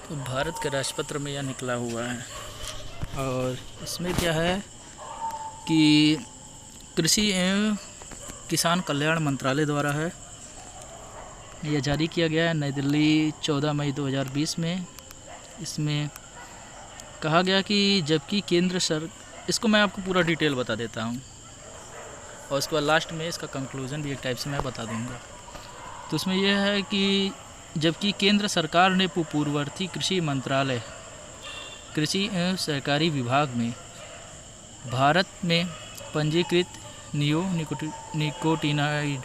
तो भारत के राजपत्र में यह निकला हुआ है और इसमें क्या है कि कृषि एवं किसान कल्याण मंत्रालय द्वारा है। यह जारी किया गया है नई दिल्ली 14 मई 2020 में। इसमें कहा गया कि जबकि इसको मैं आपको पूरा डिटेल बता देता हूँ और उसके बाद लास्ट में इसका कंक्लूजन भी एक टाइप से मैं बता दूँगा। तो उसमें यह है कि जबकि केंद्र सरकार ने पूर्ववर्ती कृषि मंत्रालय कृषि एवं सहकारी विभाग में भारत में पंजीकृत निकोटिनाइड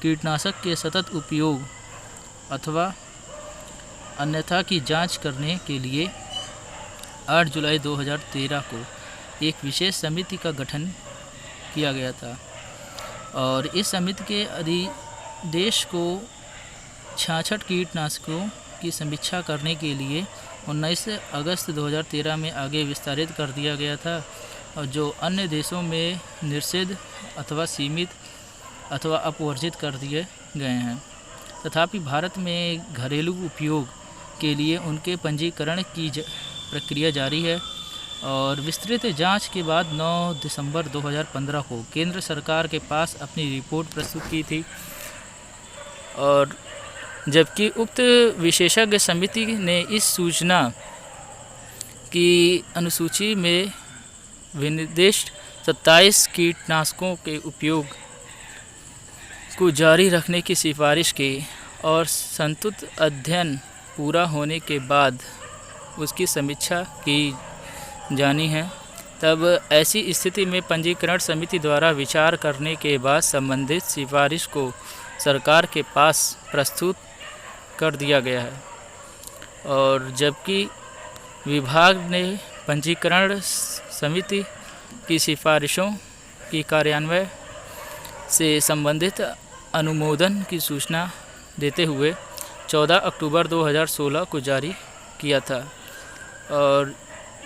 कीटनाशक के सतत उपयोग अथवा अन्यथा की जांच करने के लिए 8 जुलाई 2013 को एक विशेष समिति का गठन किया गया था और इस समिति के अधिदेश को 66 कीटनाशकों की समीक्षा करने के लिए 19 अगस्त 2013 में आगे विस्तारित कर दिया गया था और जो अन्य देशों में निषिद्ध अथवा सीमित अथवा अपवर्जित कर दिए गए हैं। तथापि भारत में घरेलू उपयोग के लिए उनके पंजीकरण की प्रक्रिया जारी है और विस्तृत जांच के बाद 9 दिसंबर 2015 को केंद्र सरकार के पास अपनी रिपोर्ट प्रस्तुत की थी और जबकि उक्त विशेषज्ञ समिति ने इस सूचना की अनुसूची में विनिर्दिष्ट 27 कीटनाशकों के उपयोग को जारी रखने की सिफारिश की और संतुलित अध्ययन पूरा होने के बाद उसकी समीक्षा की जानी है। तब ऐसी स्थिति में पंजीकरण समिति द्वारा विचार करने के बाद संबंधित सिफारिश को सरकार के पास प्रस्तुत कर दिया गया है और जबकि विभाग ने पंजीकरण समिति की सिफारिशों की कार्यान्वयन से संबंधित अनुमोदन की सूचना देते हुए 14 अक्टूबर 2016 को जारी किया था और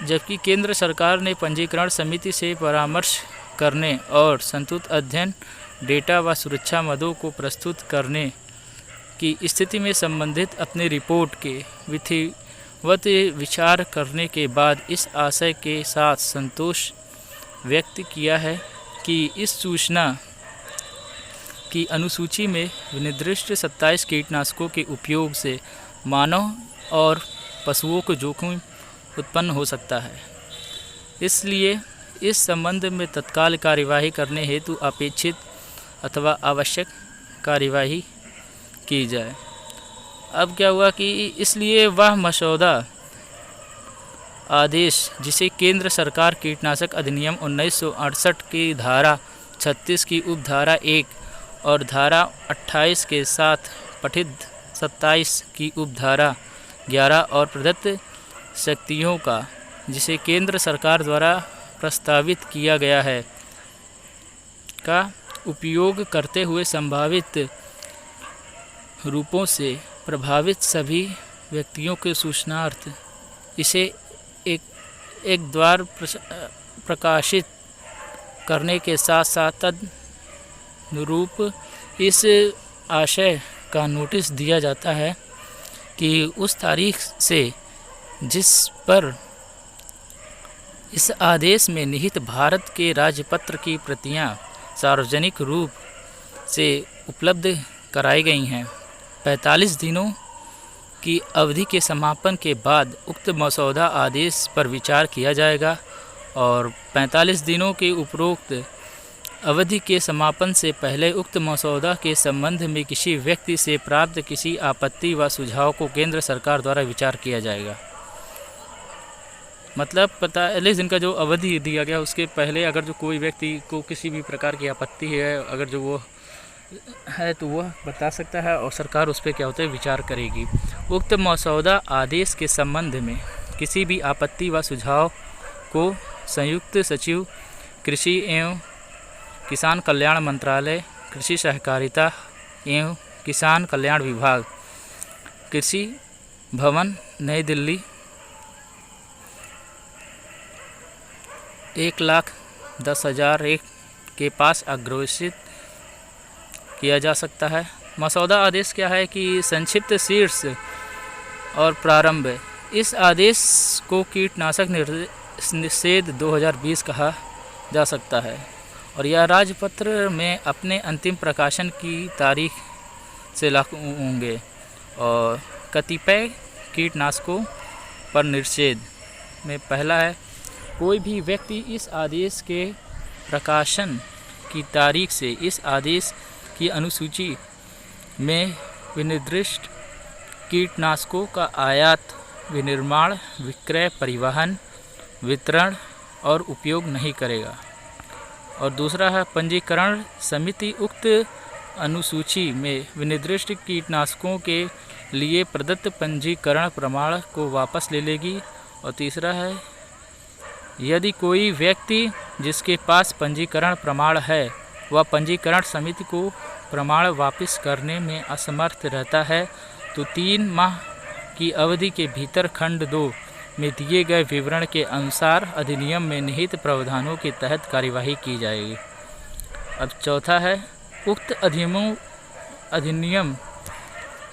जबकि केंद्र सरकार ने पंजीकरण समिति से परामर्श करने और संतुलित अध्ययन डेटा व सुरक्षा मदों को प्रस्तुत करने की स्थिति में संबंधित अपनी रिपोर्ट के विधिवत विचार करने के बाद इस आशय के साथ संतोष व्यक्त किया है कि इस सूचना की अनुसूची में विनिर्दिष्ट 27 कीटनाशकों के उपयोग से मानव और पशुओं को जोखिम उत्पन्न हो सकता है। इसलिए इस संबंध में तत्काल कार्यवाही करने हेतु अपेक्षित अथवा आवश्यक कार्यवाही की जाए। अब क्या हुआ कि इसलिए वह मसौदा आदेश जिसे केंद्र सरकार कीटनाशक अधिनियम 1968 की धारा 36 की उपधारा 1 और धारा 28 के साथ पठित 27 की उपधारा 11 और प्रदत्त शक्तियों का जिसे केंद्र सरकार द्वारा प्रस्तावित किया गया है का उपयोग करते हुए संभावित रूपों से प्रभावित सभी व्यक्तियों के सूचनार्थ इसे एक द्वार प्रकाशित करने के साथ साथ तदनुरूप इस आशय का नोटिस दिया जाता है कि उस तारीख से जिस पर इस आदेश में निहित भारत के राजपत्र की प्रतियां सार्वजनिक रूप से उपलब्ध कराई गई हैं 45 दिनों की अवधि के समापन के बाद उक्त मसौदा आदेश पर विचार किया जाएगा और 45 दिनों के उपरोक्त अवधि के समापन से पहले उक्त मसौदा के संबंध में किसी व्यक्ति से प्राप्त किसी आपत्ति व सुझाव को केंद्र सरकार द्वारा विचार किया जाएगा। मतलब 45 दिन का जो अवधि दिया गया उसके पहले अगर जो कोई व्यक्ति को किसी भी प्रकार की आपत्ति है अगर जो वो है तो वह बता सकता है और सरकार उस पर क्या होता है विचार करेगी। उक्त मसौदा आदेश के संबंध में किसी भी आपत्ति व सुझाव को संयुक्त सचिव कृषि एवं किसान कल्याण मंत्रालय कृषि सहकारिता एवं किसान कल्याण विभाग कृषि भवन नई दिल्ली 1,10,001 के पास अग्रेषित किया जा सकता है। मसौदा आदेश क्या है कि संक्षिप्त शीर्ष और प्रारंभ इस आदेश को कीटनाशक निषेध 2020 कहा जा सकता है और यह राजपत्र में अपने अंतिम प्रकाशन की तारीख से लागू होंगे। और कतिपय कीटनाशकों पर निषेध में पहला है, कोई भी व्यक्ति इस आदेश के प्रकाशन की तारीख से इस आदेश की अनुसूची में विनिर्दिष्ट कीटनाशकों का आयात, विनिर्माण, विक्रय, परिवहन, वितरण और उपयोग नहीं करेगा। और दूसरा है, पंजीकरण समिति उक्त अनुसूची में विनिर्दिष्ट कीटनाशकों के लिए प्रदत्त पंजीकरण प्रमाण को वापस ले लेगी। और तीसरा है, यदि कोई व्यक्ति जिसके पास पंजीकरण प्रमाण है वह पंजीकरण समिति को प्रमाण वापस करने में असमर्थ रहता है तो 3 माह की अवधि के भीतर खंड 2 में दिए गए विवरण के अनुसार अधिनियम में निहित प्रावधानों के तहत कार्यवाही की जाएगी। अब चौथा है, उक्त अधिनियम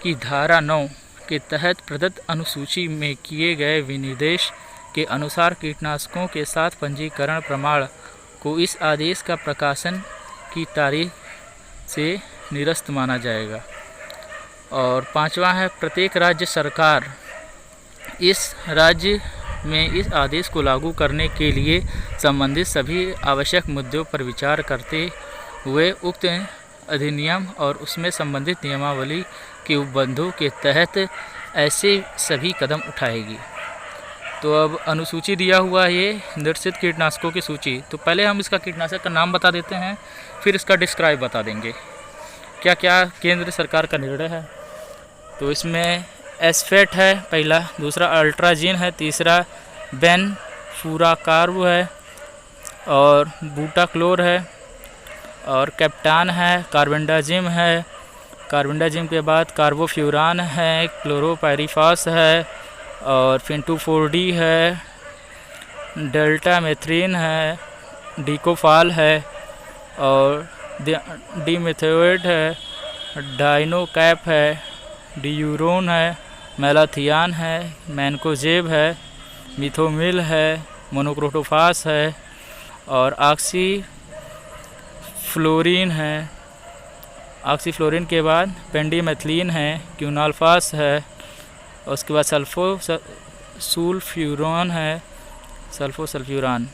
की धारा 9 के तहत प्रदत्त अनुसूची में किए गए विनिर्देश के अनुसार कीटनाशकों के साथ पंजीकरण प्रमाण को इस आदेश का प्रकाशन की तारीख से निरस्त माना जाएगा। और पांचवा है, प्रत्येक राज्य सरकार इस राज्य में इस आदेश को लागू करने के लिए संबंधित सभी आवश्यक मुद्दों पर विचार करते हुए उक्त अधिनियम और उसमें संबंधित नियमावली के उपबंधों के तहत ऐसे सभी कदम उठाएगी। तो अब अनुसूची दिया हुआ है ये निषिद्ध कीटनाशकों की सूची। तो पहले हम इसका कीटनाशक का नाम बता देते हैं, फिर इसका डिस्क्राइब बता देंगे क्या क्या केंद्र सरकार का निर्णय है। तो इसमें एस्फेट है पहला, दूसरा अल्ट्राजीन है, तीसरा बेनफ्लूराकार्ब है और बूटाक्लोर है और कैप्टान है, कार्बेंडाजिम है, कार्बेंडाजिम के बाद कार्बोफ्यूरान है, क्लोरोपाइरीफॉस है और फेंटोफोर-डी है, डेल्टामेथ्रिन है, डिकोफाल है और डिमेथोएट है, डाइनोकैप है, डियूरोन है, मेलाथियान है, मैनकोजेब है, मिथोमिल है, मोनोक्रोटोफास है और ऑक्सीफ्लोरीन है। ऑक्सीफ्लोरीन के बाद पेंडिमेथिलीन है, क्यूनाल्फास है, उसके बाद सल्फोसल्फ्यूरान है, सल्फोसल्फ्यूरान,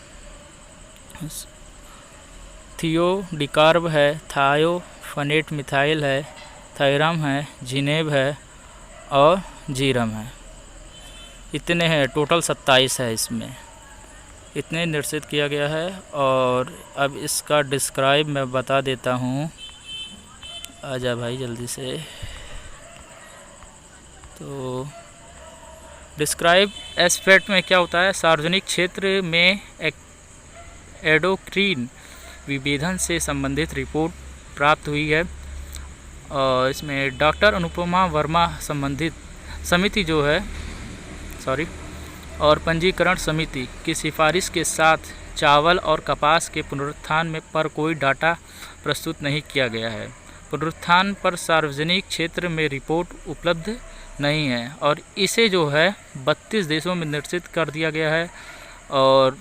थियोडिकार्ब है, थायोफनेट मिथाइल है, थायरम है, जिनेब है और जीरम है। इतने हैं, टोटल 27 है इसमें, इतने निश्चित किया गया है। और अब इसका डिस्क्राइब मैं बता देता हूँ, आजा भाई जल्दी से। तो डिस्क्राइब एस्पेक्ट में क्या होता है, सार्वजनिक क्षेत्र में एंडोक्रीन विभेदन से संबंधित रिपोर्ट प्राप्त हुई है और इसमें डॉक्टर अनुपमा वर्मा संबंधित समिति जो है और पंजीकरण समिति की सिफारिश के साथ चावल और कपास के पुनरुत्थान में पर कोई डाटा प्रस्तुत नहीं किया गया है। पुनरुत्थान पर सार्वजनिक क्षेत्र में रिपोर्ट उपलब्ध नहीं है और इसे जो है 32 देशों में निर्देशित कर दिया गया है और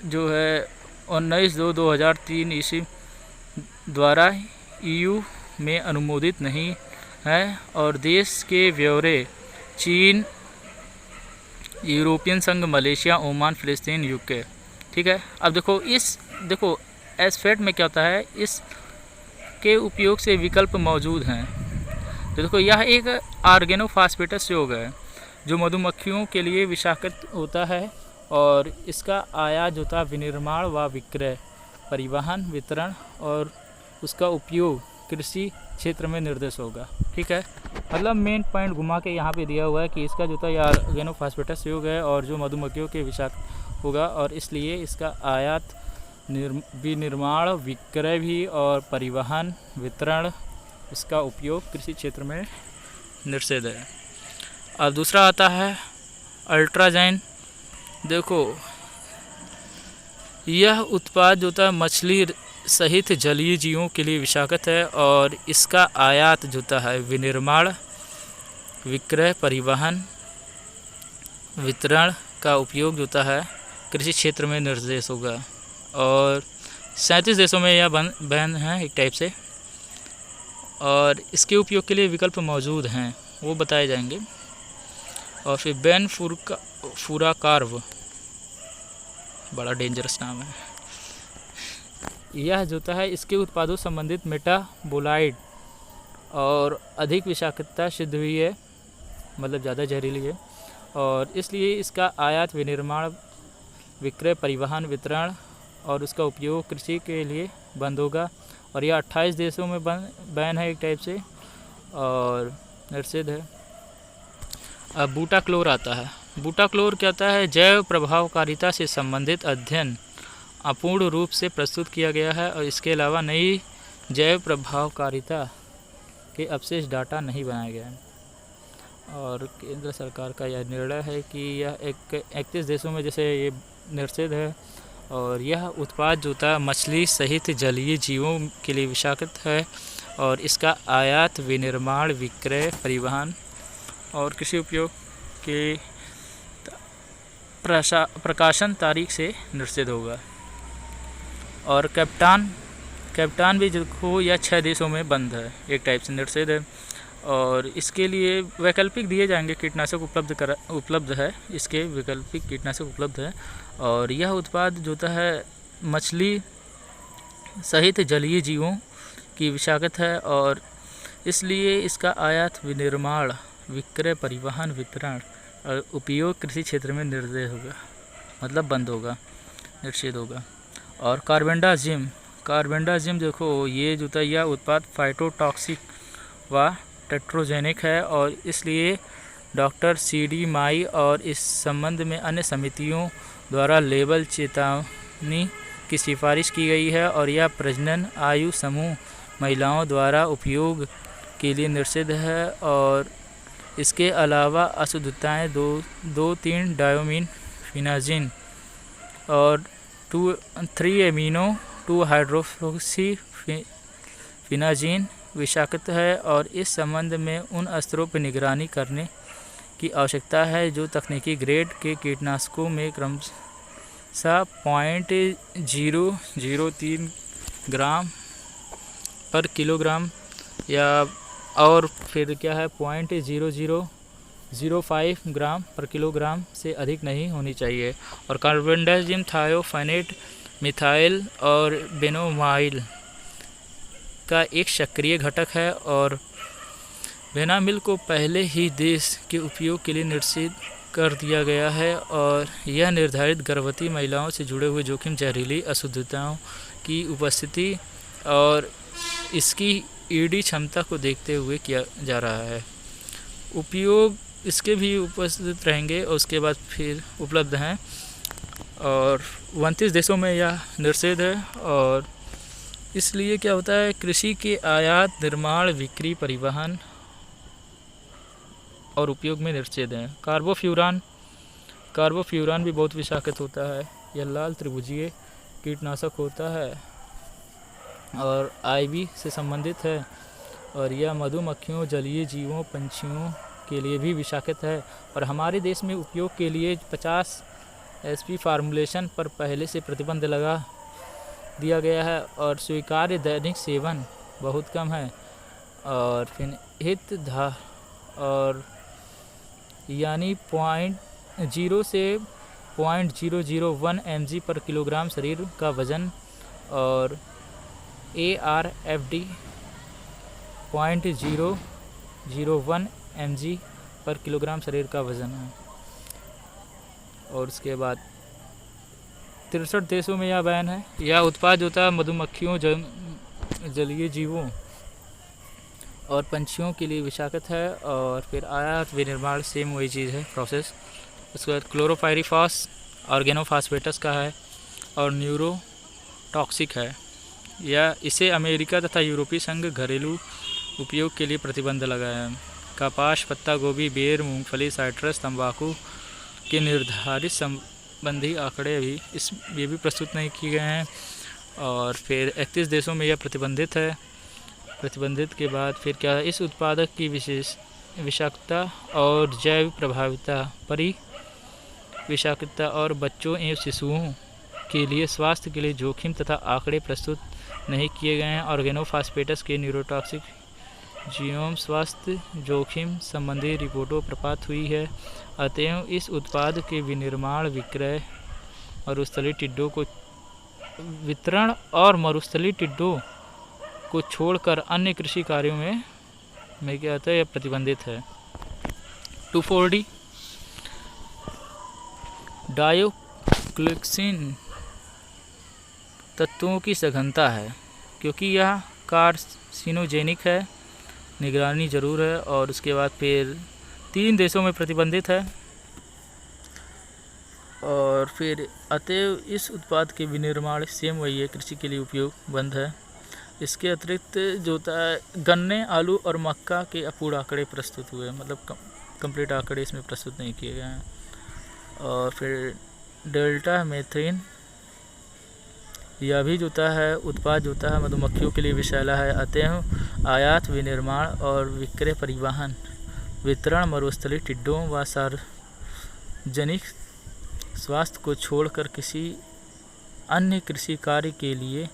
जो है 19/2/2003 ईस्वी द्वारा EU में अनुमोदित नहीं है और देश के ब्यौरे चीन, यूरोपियन संघ, मलेशिया, ओमान, फिलिस्तीन, UK। ठीक है। अब देखो एस्फेट में क्या होता है, इस के उपयोग से विकल्प मौजूद हैं। तो देखो यह एक ऑर्गेनोफॉस्फेटस योग है जो मधुमक्खियों के लिए विषाक्त होता है और इसका आयात होता है विनिर्माण व विक्रय, परिवहन, वितरण और उसका उपयोग कृषि क्षेत्र में निर्देश होगा। ठीक है, मतलब मेन पॉइंट घुमा के यहाँ पे दिया हुआ है कि इसका जो था यह ऑर्गेनोफॉस्फेटस योग है और जो मधुमक्खियों के विषाक्त होगा और इसलिए इसका आयात, विनिर्माण, विक्रय भी और परिवहन, वितरण, इसका उपयोग कृषि क्षेत्र में निषेध है। अब दूसरा आता है अल्ट्राजाइन। देखो यह उत्पाद जो था मछली सहित जलीय जीवों के लिए विषाक्त है और इसका आयात जो है विनिर्माण, विक्रय, परिवहन वितरण का उपयोग जो होता है कृषि क्षेत्र में निर्देश होगा। और 37 देशों में यह बैन है एक टाइप से, और इसके उपयोग के लिए विकल्प मौजूद हैं, वो बताए जाएंगे। और फिर बैन फुराकार्व, बड़ा डेंजरस नाम है। यह जो होता है इसके उत्पादों संबंधित मेटाबोलाइट और अधिक विषाक्तता सिद्ध हुई है, मतलब ज़्यादा जहरीली है, और इसलिए इसका आयात, विनिर्माण, विक्रय, परिवहन, वितरण और उसका उपयोग कृषि के लिए बंद होगा। और यह 28 देशों में बैन है एक टाइप से, और निषिद्ध है। अब बूटाक्लोर आता है। बूटाक्लोर क्या होता है? जैव प्रभावकारिता से संबंधित अध्ययन अपूर्ण रूप से प्रस्तुत किया गया है, और इसके अलावा नई जैव प्रभावकारिता के अवशेष डाटा नहीं बनाया गया है। और केंद्र सरकार का यह निर्णय है कि यह 31 देशों में जैसे ये निषिद्ध है, और यह उत्पाद जो था मछली सहित जलीय जीवों के लिए विषाक्त है, और इसका आयात, विनिर्माण, विक्रय, परिवहन और कृषि उपयोग के प्रकाशन तारीख से निषिद्ध होगा। और कैप्टान भी देखो यह 6 देशों में बंद है, एक टाइप से निषिद्ध है, और इसके लिए वैकल्पिक दिए जाएंगे कीटनाशक उपलब्ध है, इसके वैकल्पिक कीटनाशक उपलब्ध है। और यह उत्पाद जो होता है मछली सहित जलीय जीवों की विषाक्त है, और इसलिए इसका आयात, विनिर्माण, विक्रय, परिवहन, वितरण और उपयोग कृषि क्षेत्र में निर्देश होगा, मतलब बंद होगा, निषिद्ध होगा। और कार्बेंडाजिम देखो ये जो था यह उत्पाद फाइटोटॉक्सिक व टेट्रोजेनिक है, और इसलिए डॉक्टर CD माई और इस संबंध में अन्य समितियों द्वारा लेबल चेतावनी की सिफारिश की गई है, और यह प्रजनन आयु समूह महिलाओं द्वारा उपयोग के लिए निषिद्ध है। और इसके अलावा अशुद्धताएँ 2,3 डायोमीन फिनाजिन और 3 एमिनो 2 हाइड्रोक्सी फिनाजिन विषाक्त है, और इस संबंध में उन स्तरों पर निगरानी करने की आवश्यकता है जो तकनीकी ग्रेड के कीटनाशकों में क्रमशः 0.003 ग्राम पर किलोग्राम या और फिर क्या है 0.0005 ग्राम पर किलोग्राम से अधिक नहीं होनी चाहिए। और कार्बेंडाजिम थायोफेनेट, मिथाइल और बेनोमाइल का एक सक्रिय घटक है, और बेनामिल को पहले ही देश के उपयोग के लिए निषिद्ध कर दिया गया है, और यह निर्धारित गर्भवती महिलाओं से जुड़े हुए जोखिम, जहरीली अशुद्धताओं की उपस्थिति और इसकी ईडी क्षमता को देखते हुए किया जा रहा है। उपयोग इसके भी उपस्थित रहेंगे, और उसके बाद फिर उपलब्ध हैं, और 29 देशों में यह निषिद्ध है। और इसलिए क्या होता है, कृषि के आयात, निर्माण, बिक्री, परिवहन और उपयोग में निषेध है। कार्बोफ्यूरान भी बहुत विषाक्त होता है। यह लाल त्रिभुजीय कीटनाशक होता है और आईवी से संबंधित है, और यह मधुमक्खियों, जलीय जीवों, पंछियों के लिए भी विषाक्त है। और हमारे देश में उपयोग के लिए 50 SP फार्मूलेशन पर पहले से प्रतिबंध लगा दिया गया है, और स्वीकार्य दैनिक सेवन बहुत कम है। और फिर हितधारक और यानी 0 से 0.001 mg पर किलोग्राम शरीर का वजन, और ARFD 0.001 mg पर किलोग्राम शरीर का वजन है। और उसके बाद 63 देशों में यह बैन है। यह उत्पाद होता है मधुमक्खियों, जलीय जीवों और पंछियों के लिए विषाक्त है। और फिर आयात, विनिर्माण सेम वही चीज़ है, प्रोसेस। उसके बाद क्लोरोपाइरीफॉस ऑर्गेनोफॉस्फेटस का है और न्यूरोटॉक्सिक है। या इसे अमेरिका तथा यूरोपीय संघ घरेलू उपयोग के लिए प्रतिबंध लगाया है। कपास, पत्ता गोभी, बेर, मूंगफली, साइट्रस, तंबाकू के निर्धारित संबंधी आंकड़े ये भी प्रस्तुत नहीं किए गए हैं। और फिर 31 देशों में यह प्रतिबंधित है। प्रतिबंधित के बाद फिर क्या है, इस उत्पादक की विषाक्तता और जैव प्रभाविता विषाक्तता और बच्चों एवं शिशुओं के लिए स्वास्थ्य के लिए जोखिम तथा आंकड़े प्रस्तुत नहीं किए गए हैं। ऑर्गेनोफॉस्फेटस के न्यूरोटॉक्सिक जीनोम स्वास्थ्य जोखिम संबंधी रिपोर्टों प्राप्त हुई है। अतएव इस उत्पाद के विनिर्माण, विक्रय और स्थलीय टिड्डों को वितरण और मरुस्थलीय टिड्डों को छोड़कर अन्य कृषि कार्यों में क्या होता है, यह प्रतिबंधित है। 2,4-D डायोक्सिन तत्वों की सघनता है, क्योंकि यह कार्सिनोजेनिक है, निगरानी जरूर है। और उसके बाद फिर 3 देशों में प्रतिबंधित है। और फिर अतएव इस उत्पाद के विनिर्माण, सेम वही है, कृषि के लिए उपयोग बंद है। इसके अतिरिक्त जो होता है गन्ने, आलू और मक्का के अपूर्ण आंकड़े प्रस्तुत हुए, मतलब कंप्लीट आंकड़े इसमें प्रस्तुत नहीं किए गए हैं। और फिर डेल्टा मेथ्रीन, यह भी जोता है उत्पाद जोता है मधुमक्खियों के लिए विषैला है। अतएव आयात, विनिर्माण और विक्रय, परिवहन, वितरण मरुस्थलीय टिड्डों व सार्वजनिक स्वास्थ्य को छोड़कर किसी अन्य कृषि कार्य के लिए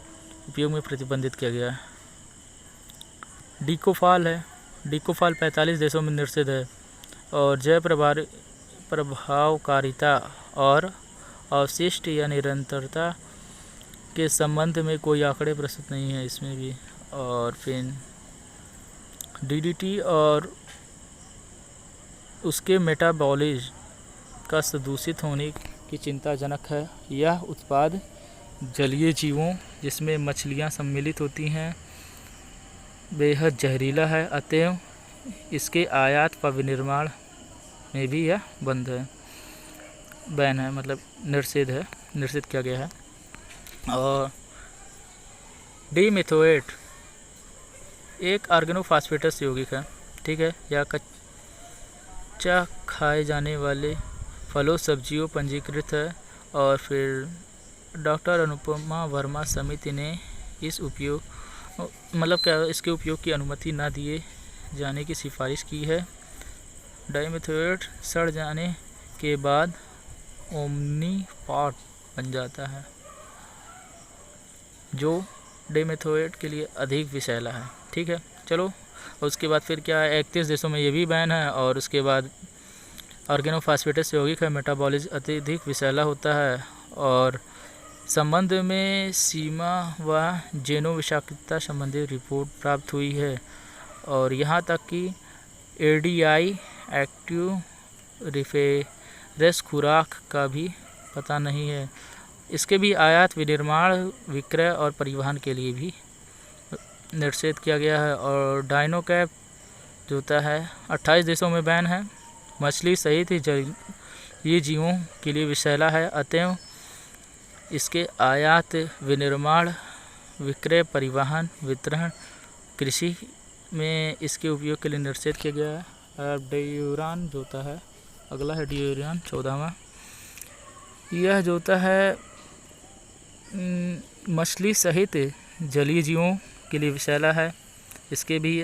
उपयोग में प्रतिबंधित किया गया है। डिकोफाल है, डिकोफाल 45 देशों में निषिद्ध है। और जैव प्रभावकारिता और अवशिष्ट या निरंतरता के संबंध में कोई आंकड़े प्रस्तुत नहीं है इसमें भी। और फिर डीडीटी और उसके मेटाबॉलिज्म का दूषित होने की चिंताजनक है। यह उत्पाद जलीय जीवों, जिसमें मछलियां सम्मिलित होती हैं, बेहद जहरीला है। अतएव इसके आयात व विनिर्माण में भी यह बंद है, बैन है, मतलब निषेध है, निषिद्ध किया गया है। और डीमेथोएट एक ऑर्गेनोफॉस्फेटस यौगिक है, ठीक है। यह कच्चा खाए जाने वाले फलों, सब्जियों पंजीकृत है। और फिर डॉक्टर अनुपमा वर्मा समिति ने इस उपयोग, मतलब क्या, इसके उपयोग की अनुमति न दिए जाने की सिफारिश की है। डाइमेथोएट सड़ जाने के बाद ओमनीपॉट बन जाता है, जो डाइमेथोएट के लिए अधिक विषैला है, ठीक है। चलो, उसके बाद फिर क्या है, 31 देशों में ये भी बैन है। और उसके बाद ऑर्गेनोफॉस्फेटस यौगिक है, मेटाबॉलिज्म अत्यधिक विषैला होता है। और संबंध में सीमा व जेनो विषाक्तता संबंधी रिपोर्ट प्राप्त हुई है। और यहाँ तक कि एडीआई एक्टिव रिफेरस खुराक का भी पता नहीं है। इसके भी आयात, विनिर्माण, विक्रय और परिवहन के लिए भी निषेध किया गया है। और डाइनोकैप जो होता है 28 देशों में बैन है। मछली सहित जलीय जीवों के लिए विषैला है। अतएव इसके आयात, विनिर्माण, विक्रय, परिवहन, वितरण, कृषि में इसके उपयोग के लिए निषेध किया गया है। ड्यूरान जो होता है, अगला है ड्यूरान 14वां। यह जो होता है मछली सहित जलीय जीवों के लिए विषैला है। इसके भी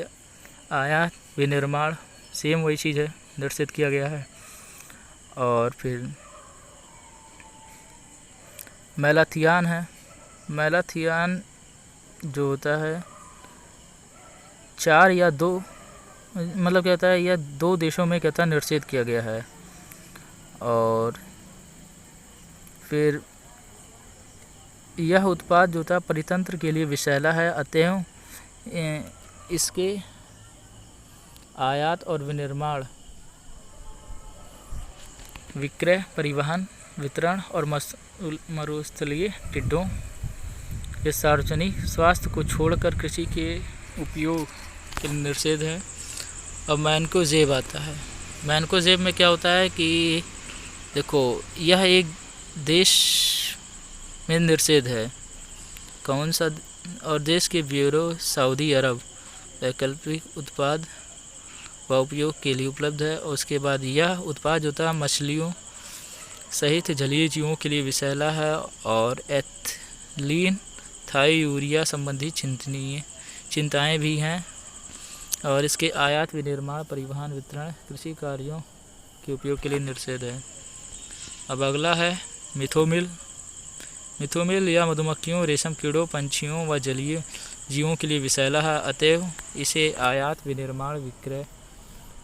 आयात, विनिर्माण, सेम वही चीज़ है, निषेध किया गया है। और फिर मैलाथियान है। मैलाथियान जो होता है 4 या 2, मतलब क्या होता है, यह 2 देशों में कहता है निषेध किया गया है। और फिर यह उत्पाद जो था परितंत्र के लिए विषैला है। अतएव इसके आयात और विनिर्माण, विक्रय, परिवहन, वितरण और मरुस्थलीय टिड्डों के सार्वजनिक स्वास्थ्य को छोड़कर कृषि के उपयोग के निषेध है। अब मैनकोजेब आता है। मैनकोजेब में क्या होता है कि देखो, यह एक देश में निषेध है, कौन सा, और देश के ब्यूरो सऊदी अरब वैकल्पिक उत्पाद व उपयोग के लिए उपलब्ध है। और उसके बाद यह उत्पाद जो था मछलियों सहित जलीय जीवों के लिए विषैला है। और एथिलीन थायोयूरिया संबंधी चिंताएं भी हैं। और इसके आयात, विनिर्माण, परिवहन, वितरण, कृषि कार्यों के उपयोग के लिए निषेध है। अब अगला है मिथोमिल। मिथोमिल या मधुमक्खियों, रेशम कीड़ों, पंछियों व जलीय जीवों के लिए विषैला है, अतएव इसे आयात, विनिर्माण, विक्रय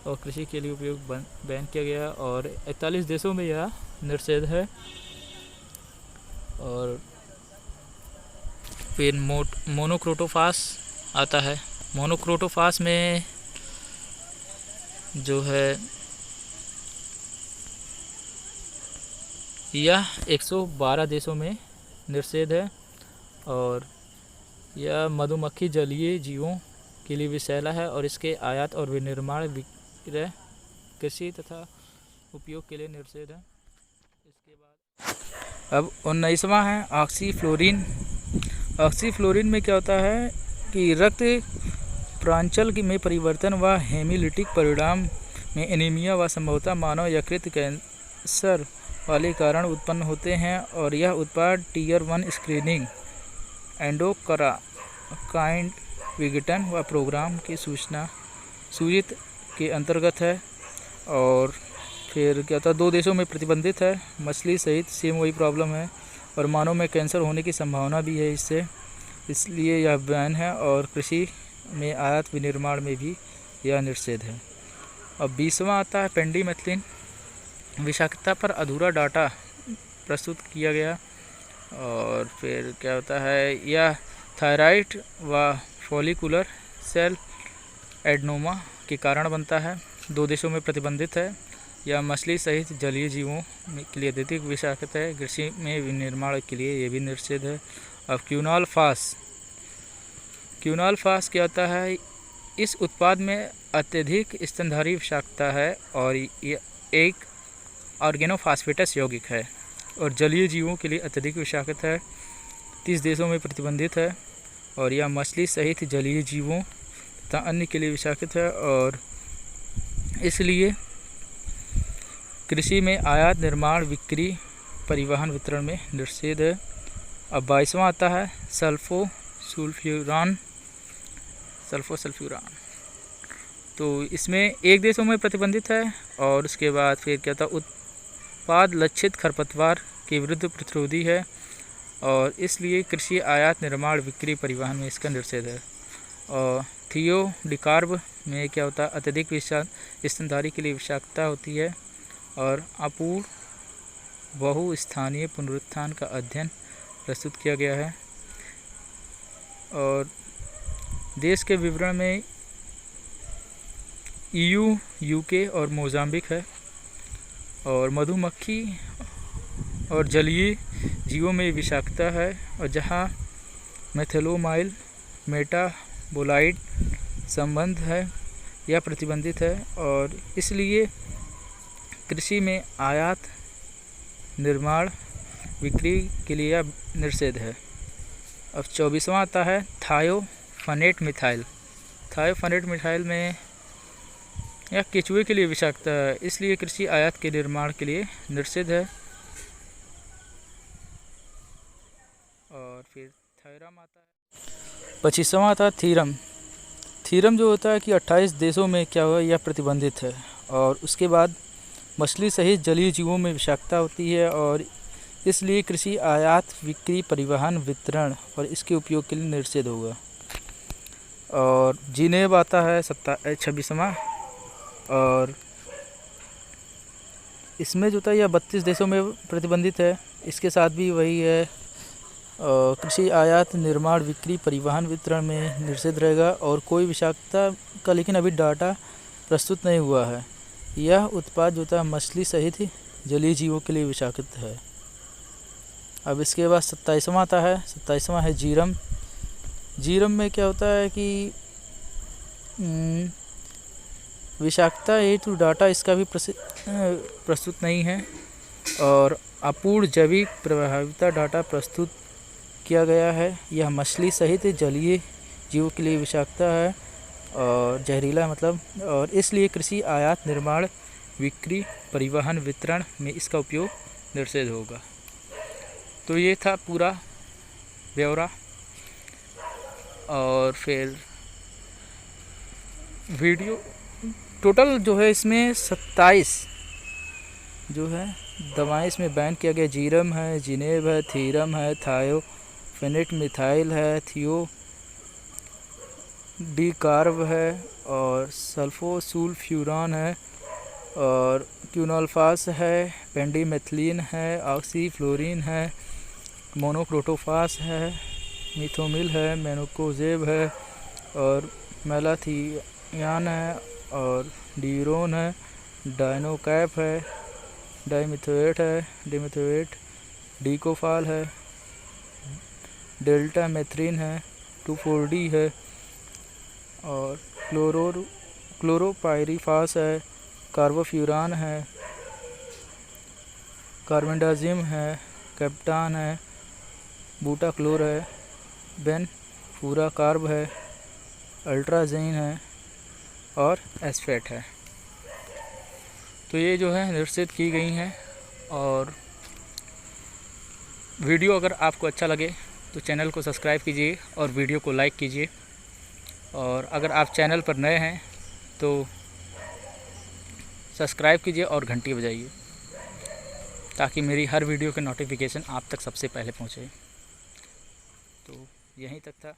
और कृषि के लिए उपयोग बैन किया गया और 41 देशों में यह निषेध है। और फिर मोनोक्रोटोफास आता है। मोनोक्रोटोफास में जो है यह 112 देशों में निषेध है और यह मधुमक्खी जलीय जीवों के लिए विषैला है और इसके आयात और विनिर्माण, विक्रय, कृषि तथा उपयोग के लिए निषेध है। इसके बाद अब 19वां है ऑक्सीफ्लोरीन। ऑक्सीफ्लोरीन में क्या होता है कि रक्त प्रांचल में परिवर्तन व हेमोलिटिक परिणाम में एनीमिया व संभवतः मानव यकृत कैंसर वाले कारण उत्पन्न होते हैं और यह उत्पाद टियर 1 स्क्रीनिंग एंडोक्राइन विघटन व प्रोग्राम की सूचित के अंतर्गत है। और फिर क्या होता है 2 देशों में प्रतिबंधित है, मछली सहित सेम वही प्रॉब्लम है और मानव में कैंसर होने की संभावना भी है इससे, इसलिए यह बैन है और कृषि में आयात विनिर्माण में भी यह निषेध है। अब 20वां आता है पेंडिमेथिलिन। विषाक्तता पर अधूरा डाटा प्रस्तुत किया गया और फिर क्या होता है यह थायराइड व फॉलिकुलर सेल एडेनोमा के कारण बनता है। 2 देशों में प्रतिबंधित है। यह मछली सहित जलीय जीवों के लिए अत्यधिक विषाक्त है। कृषि में विनिर्माण के लिए ये भी निषेध है। अब क्यूनॉल फास क्या होता है, इस उत्पाद में अत्यधिक स्तनधारी विषाक्तता है और यह एक ऑर्गेनोफॉस्फेटस यौगिक है और जलीय जीवों के लिए अत्यधिक विषाक्त है। 30 देशों में प्रतिबंधित है और यह मछली सहित जलीय जीवों तथा अन्य के लिए विषाक्त है और इसलिए कृषि में आयात, निर्माण, बिक्री, परिवहन, वितरण में निषेध है। अब 22वां आता है सल्फोसल्फ्यूरान। तो इसमें 1 देशों में प्रतिबंधित है और उसके बाद फिर क्या था उत्पाद लक्षित खरपतवार के विरुद्ध प्रतिरोधी है और इसलिए कृषि, आयात, निर्माण, बिक्री, परिवहन में इसका निषेध है। और थियोडिकार्ब में क्या होता है अत्यधिक स्तनधारी के लिए विषाक्तता होती है और अपूर्ण बहुस्थानीय पुनरुत्थान का अध्ययन प्रस्तुत किया गया है। और देश के विवरण में EU, UK और मोजाम्बिक है। और मधुमक्खी और जलीय जीवों में विषाक्तता है और जहां मेथिलोमाइल मेटाबोलाइट संबंध है यह प्रतिबंधित है और इसलिए कृषि में आयात, निर्माण, बिक्री के लिए यह निषेध है। अब 24वां आता है थायोफेनेट मिथाइल। थायोफेनेट मिथाइल में यह केचुए के लिए विषाक्त है, इसलिए कृषि, आयात के निर्माण के लिए निषेध है। और फिर थायरम आता है। 25वां आता है थीरम। थीरम जो होता है कि 28 देशों में क्या हुआ यह प्रतिबंधित है और उसके बाद मछली सहित जलीय जीवों में विषाक्तता होती है और इसलिए कृषि, आयात, बिक्री, परिवहन, वितरण और इसके उपयोग के लिए निषेध होगा। और जिनेव आता है 26वां और इसमें जो था यह 32 देशों में प्रतिबंधित है। इसके साथ भी वही है, कृषि, आयात, निर्माण, बिक्री, परिवहन, वितरण में निषेध रहेगा और कोई विषाक्तता का लेकिन अभी डाटा प्रस्तुत नहीं हुआ है। यह उत्पाद जो था मछली सहित जलीय जीवों के लिए विषाक्त है। अब इसके बाद 27वां आता है। 27वां है जीरम। जीरम में क्या होता है कि विषाक्तता हेतु डाटा इसका भी प्रस्तुत नहीं है और अपूर्ण जैविक प्रभाविता डाटा प्रस्तुत किया गया है। यह मछली सहित जलीय जीवों के लिए विषाक्तता है और जहरीला मतलब, और इसलिए कृषि, आयात, निर्माण, बिक्री, परिवहन, वितरण में इसका उपयोग निषेध होगा। तो ये था पूरा ब्यौरा। और फिर वीडियो टोटल जो है इसमें 27 जो है दवाएं इसमें बैन किया गया जीरम है, जिनेब है, थीरम है, थायोफेनेट मिथाइल है, थियो डी कार्ब है और सल्फोसुल्फ्यूरान है और क्यूनोल्फास है, पेंडिमेथिलीन है, ऑक्सीफ्लोरीन है, मोनोक्रोटोफास है, मिथोमिल है, मेनोकोजेब है और मेलाथियान है और ड्यूरोन है, डाइनोकैप है, डाइमिथोएट है, डिमिथोएट, डिकोफाल है, डेल्टा मेथ्रिन है, 2,4-D है और क्लोरोपाइरीफास है, कार्बोफ्यूरान है, कार्बेंडाजिम है, कैप्टान है, बूटाक्लोर है, बेनफूरा कार्ब है, अल्ट्राजीन है और एस्फेट है। तो ये जो है निश्चित की गई हैं। और वीडियो अगर आपको अच्छा लगे तो चैनल को सब्सक्राइब कीजिए और वीडियो को लाइक कीजिए। और अगर आप चैनल पर नए हैं तो सब्सक्राइब कीजिए और घंटी बजाइए ताकि मेरी हर वीडियो के नोटिफिकेशन आप तक सबसे पहले पहुंचे। तो यहीं तक था।